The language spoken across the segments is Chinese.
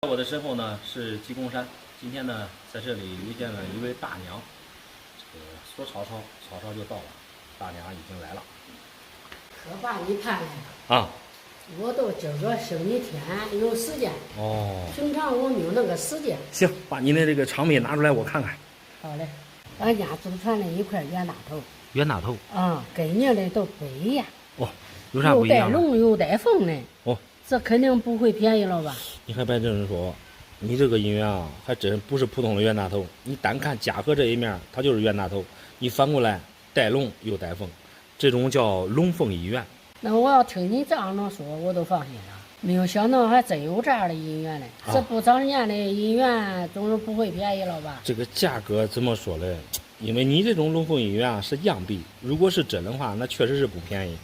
我的身后呢是鸡公山，今天呢在这里遇见了一位大娘。这个说曹操，曹操就到了，大娘已经来了。可把你盼来了啊！我都今个星期天有时间哦，平常我没有那个时间。行，把您的这个长笔拿出来我看看。好嘞，俺家祖传了一块冤大头。冤大头啊，跟人的都不一样。哦，有啥不一样？又带龙又带凤的。哦，这肯定不会便宜了吧？你还别这么说，你这个姻缘啊，还真不是普通的冤大头。你单看甲壳这一面，它就是冤大头；你反过来带龙又带凤，这种叫龙凤姻缘。那我要听你这样能说，我都放心了。没有想到还真有这样的姻缘嘞！这不长见的姻缘，总是不会便宜了吧？这个价格怎么说嘞？因为你这种龙凤姻缘啊是样币，如果是真的话，那确实是不便宜。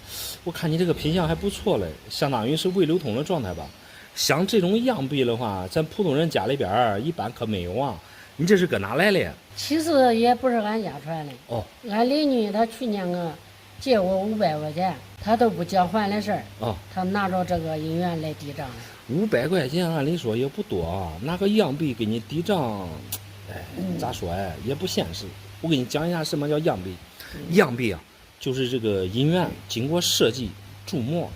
我看你这个品相还不错嘞，相当于是未流通的状态吧。像这种样币的话，咱普通人家里边一般可没有啊。你这是搁哪来的？其实也不是俺家传的。哦，俺邻居他去年借我500块钱，他都不讲还的事儿。哦，他拿着这个姻缘来抵账的。500块钱按理说也不多啊，拿个样币给你抵账，哎，咋说哎，也不现实。我给你讲一下什么叫样币。样币啊，就是这个银元经过设计铸模，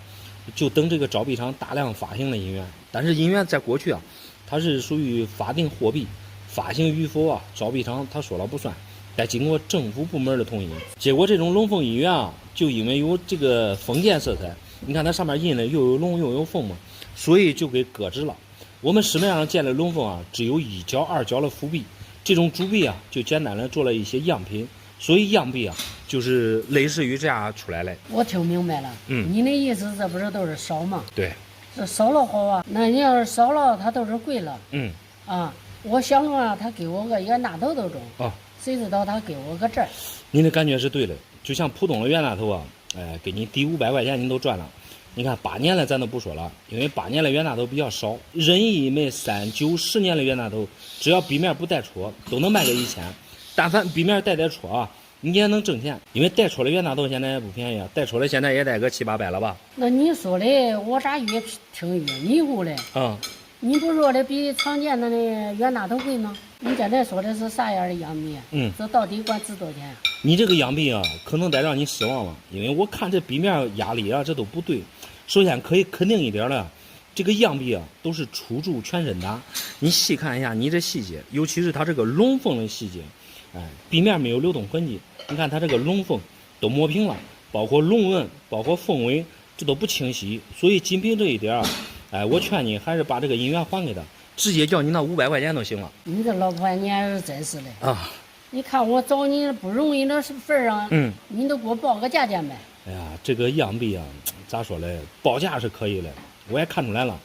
就等这个造币厂大量发行的银元。但是银元在过去啊，它是属于法定货币，发行与否啊，造币厂他说了不算，得经过政府部门的同意。结果这种龙凤银元啊，就因为有这个封建色彩，你看它上面印的又有龙又有凤嘛，所以就给搁置了。我们市面上见的龙凤啊，只有1角2角的辅币。这种铸币啊，就简单的做了一些样品，所以样币啊，就是类似于这样出来的。我听明白了，你的意思这不是都是烧吗？对，这烧了好啊，那你要是烧了，它都是贵了。我想着他给我个冤大头都中，谁知道他给我个这儿。您的感觉是对的，就像普通的冤大头啊，给你抵500块钱，您都赚了。你看8年了，咱都不说了，因为8年的冤大头比较少，任意一枚3、9、10年的冤大头，只要币面不带戳，都能卖个1000。但凡币面带戳啊，你也能挣钱，因为带戳的冤大头现在也不便宜啊，带戳的现在也带个7、800了吧？那你说的我咋越听越迷糊嘞？你不说的比常见的那冤大头贵吗？你刚才说的是啥样的样币？这到底管值多少钱？你这个样币啊，可能得让你失望了，因为我看这币面压力啊，这都不对。首先可以肯定一点的，这个样币啊都是出铸全身的。你细看一下你这细节，尤其是它这个龙凤的细节，币面没有流动痕迹。你看它这个龙凤都磨平了，包括龙纹，包括凤尾，这都不清晰。所以仅凭这一点啊，我劝你还是把这个银元还给他，直接叫你那500块钱都行了。你这老婆你还是真是的啊！你看我找你不容易的份上，你都给我报个价钱呗。哎呀，这个样币啊，咋说嘞？报价是可以的，我也看出来了，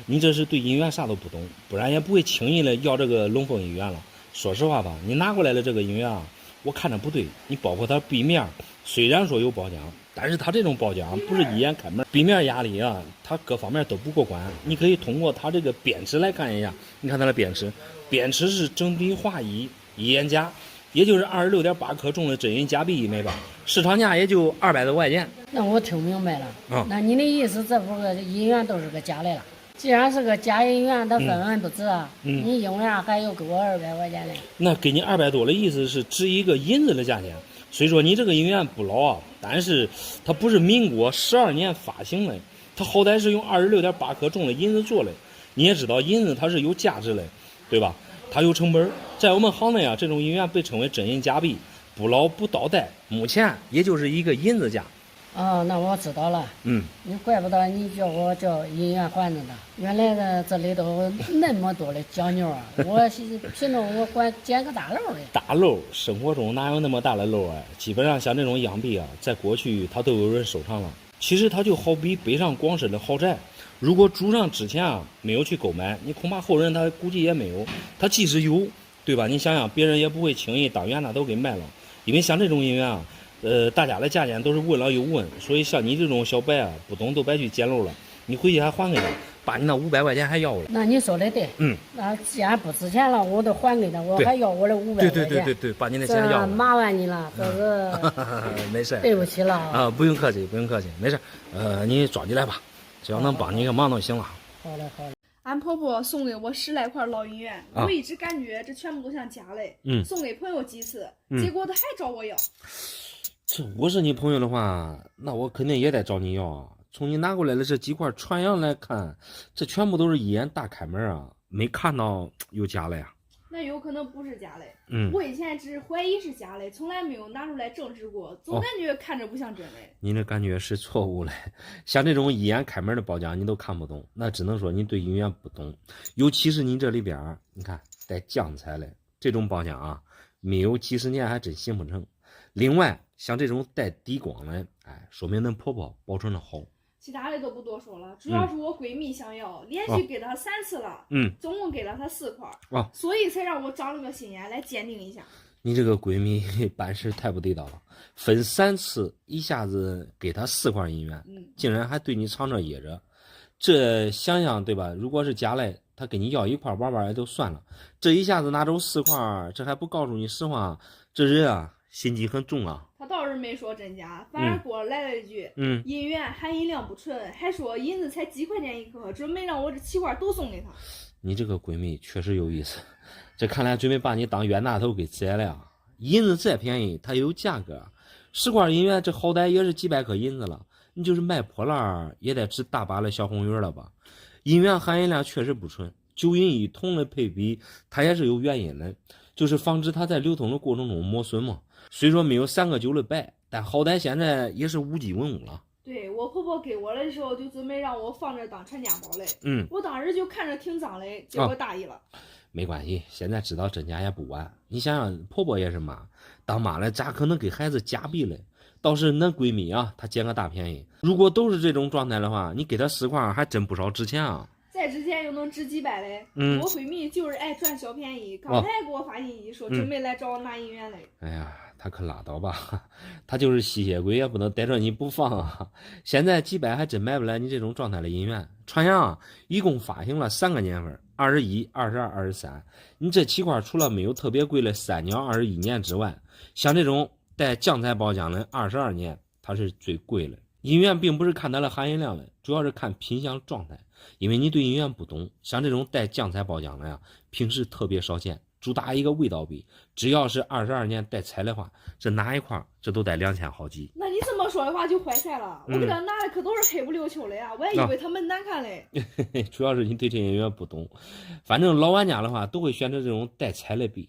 你这是对银元啥都不懂，不然也不会轻易的要这个龙凤银元了。说实话吧，你拿过来的这个银元啊，我看着不对。你包括它币面，虽然说有褒奖，但是它这种褒奖不是一眼开门，币面压力啊，它各方面都不过关。你可以通过它这个边齿来看一下，你看它的边齿，边齿是整笔划一眼夹。也就是26.8克重的真银假币一枚吧，市场价也就200多块钱。那我听明白了，那你的意思这不个银元都是个假的了？既然是个假银元，它分文不值啊，你因为啥还要给我200块钱呢？那给你200多的意思是值一个银子的价钱。所以说你这个银元不老啊，但是它不是民国12年发行的，它好歹是用26.8克重的银子做的。你也知道银子它是有价值的，对吧？它有成本，在我们行内啊，这种银元被称为真银假币，不老不倒带，目前也就是一个银子价。那我知道了。你怪不得你叫我叫银元还着呢，原来这里头那么多的讲究啊！我平常我管捡个大漏的。大漏，生活中哪有那么大的漏啊？基本上像这种样币啊，在过去它都有人收藏了。其实它就好比北上广深的豪宅。如果主上之前啊没有去购买，你恐怕后人他估计也没有。他即使有，对吧？你想想，别人也不会轻易当冤大头给卖了，因为像这种银元啊，大家的价钱都是问了又问，所以像你这种小白啊，不懂都别去捡漏了。你回去还还给他，把你那500块钱还要回来。那你说的对。那既然不值钱了，我都还给他，我还要我的500块钱。对，把你的钱要了。麻烦你了，这是。没事。对不起了啊。不用客气，没事。你抓紧来吧。只要能帮你个忙就行了。好嘞。俺婆婆送给我10来块老银元，我一直感觉这全部都像家嘞。送给朋友几次，结果他还找我要。这我是你朋友的话，那我肯定也得找你要啊。从你拿过来的这几块传样来看，这全部都是一眼大开门啊，没看到有假嘞呀。那有可能不是假嘞。我以前只怀疑是假嘞，从来没有拿出来证实过，总感觉看着不像真嘞。你的感觉是错误嘞，像这种一眼开门的包浆你都看不懂，那只能说你对银元不懂。尤其是你这里边，你看带酱菜嘞，这种包浆啊，没有几十年还真形不成。另外，像这种带底光的，说明恁婆婆保存的好。其他的都不多说了，主要是我闺蜜想要，连续给她3次了，总共给了她4块，所以才让我长了个心眼来鉴定一下。你这个闺蜜办事太不地道了，分3次，一下子给她4块银元，竟然还对你藏着掖着。这想想对吧？如果是假嘞，她跟你要1块玩玩也就算了，这一下子拿走4块，这还不告诉你实话，这人啊心机很重啊。他倒是没说真假，反而给我来了一句，银元含银量不纯，还说银子才几块钱一颗，准备让我这7块都送给他。你这个闺蜜确实有意思，这看来准备把你当冤大头给宰了呀。银子再便宜它也有价格，10块银元这好歹也是几百颗银子了，你就是卖破烂也得值大把的小红鱼了吧。银元含银量确实不纯，9银1铜的配比它也是有原因的，就是防止它在流通的过程中磨损嘛。虽说没有3个9的白，但好歹现在也是无机文物了。对，我婆婆给我的时候就准备让我放着当传家宝嘞。我当时就看着挺脏嘞，结果大意了。没关系，现在知道真假也不晚。你想想，婆婆也是妈，当妈了咋可能给孩子假币嘞？倒是恁闺蜜啊，她捡个大便宜。如果都是这种状态的话，你给她4块还真不少值钱啊。再值钱又能值几百嘞。我闺蜜就是爱赚小便宜，刚才给我发信息说准备来找我拿银元嘞。哎呀，她可拉倒吧，她就是吸血鬼也不能逮着你不放啊。现在几百还真买不来你这种状态的银元。传样一共发行了3个年份，21、22、23。你这7块除了没有特别贵的3年21年之外，像这种带酱菜包浆的22年，它是最贵的。银元并不是看它的含银量的，主要是看品相状态。因为你对银元不懂，像这种带酱菜包浆的呀，平时特别少见，主打一个味道比。只要是22年带彩的话，这拿一块这都带2000好几。那你这么说的话就坏菜了，我给他拿的可都是黑不溜秋的呀，我还以为他们难看嘞。主要是你对这银元不懂，反正老玩家的话都会选择这种带彩的币，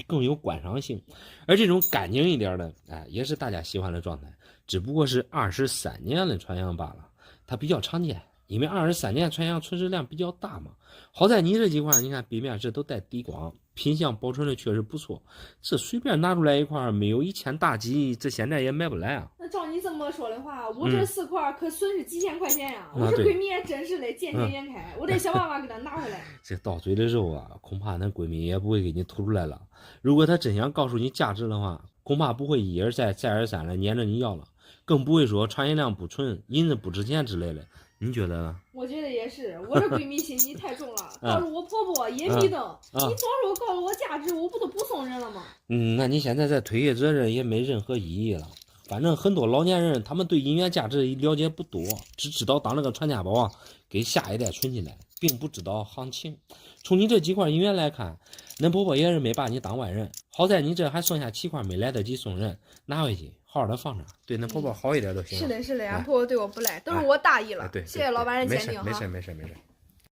更有观赏性。而这种干净一点的，也是大家喜欢的状态，只不过是23年的传样罢了，它比较常见。因为23年传样存世量比较大嘛，好在你这几块，你看背面这都带底光，品相保存的确实不错。这随便拿出来一块，没有1000大几，这现在也买不来啊。那照你这么说的话，我这4块可损失几千块钱呀！我这闺蜜也真是嘞，见钱眼开，我得想办法给她拿回来。这到嘴的时候啊，恐怕那闺蜜也不会给你吐出来了。如果她真想告诉你价值的话，恐怕不会一而再再而三的撵着你要了，更不会说传银量不纯，银子不值钱之类的。你觉得呢？我觉得也是，我这闺蜜心机太重了，告诉我婆婆也迷瞪，你早说告诉我价值，我不都不送人了吗？那你现在再推卸责任也没任何意义了。反正很多老年人他们对银元价值了解不多，只知道当那个传家宝啊，给下一代存进来，并不知道行情。从你这几块银元来看，恁婆婆也是没把你当外人，好在你这还剩下7块没来得及送人，拿回去好好的放着，对恁婆婆好一点就行了。是的，是的，俺婆婆对我不赖，都是我大意了。对，谢谢老板的鉴定哈。没事。